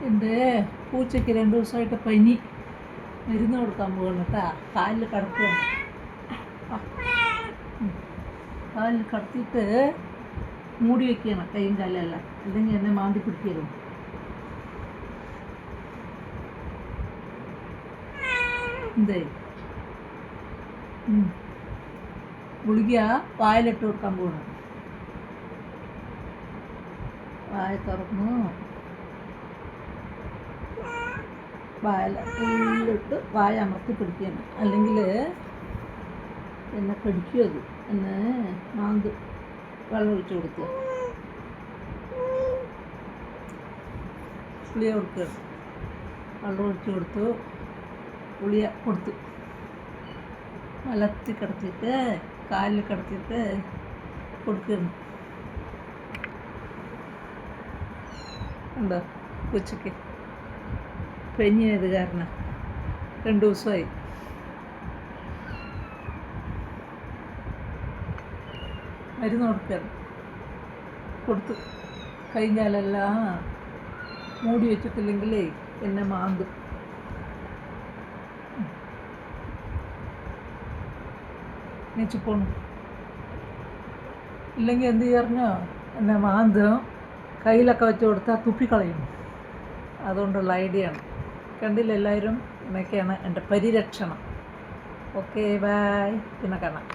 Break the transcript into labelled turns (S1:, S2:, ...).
S1: എൻ്റെ പൂച്ചയ്ക്ക് 2 ദിവസമായിട്ട് പനി. മരുന്ന് കൊടുക്കാൻ പോകണം കേട്ടാ. കാലിൽ കിടക്കുകയാണ്. കാലിൽ കിടത്തിയിട്ട് മൂടി വയ്ക്കണം കൈയും കാലെല്ലാം, അല്ലെങ്കിൽ എന്നെ മാന്തി പിടിക്കലും. എന്തേ ഗുളിക വായിലിട്ട് കൊടുക്കാൻ പോകണം. വായ തുറന്നു ഉള്ളിട്ട് വായ അമർത്തി പിടിക്കണം, അല്ലെങ്കിൽ എന്നെ കടിക്കും. അത് എന്നെ മാന്ത്. വെള്ളം ഒഴിച്ച് കൊടുക്കുക, ഗുളിക കൊടുക്കുക. വെള്ളം ഒഴിച്ച് കൊടുത്തു, ഗുളിക കൊടുത്തു. മലത്തി കിടത്തിയിട്ട് കാലിൽ കിടത്തിയിട്ട് കൊടുക്കുന്നു. ഉണ്ടോ പൂച്ചയ്ക്ക് പനിയായത് കാരണം 2 ദിവസമായി. മരുന്ന് കൊടുത്തു. കഴിഞ്ഞാലെല്ലാം മൂടി വെച്ചിട്ടില്ലെങ്കിലേ എന്നെ മാന്തും. നീച്ചു പോണു. ഇല്ലെങ്കിൽ എന്ത് ചെയ്യാറിഞ്ഞോ, എന്നെ മാന്തും. കയ്യിലൊക്കെ വെച്ച് കൊടുത്താൽ തുപ്പിക്കളയും. അതുകൊണ്ടുള്ള ഐഡിയ ആണ്. കണ്ടില്ല എല്ലാവരും? എന്നൊക്കെയാണ് എൻ്റെ പരിരക്ഷണം. Okay, by. പിന്നെ കാണാം.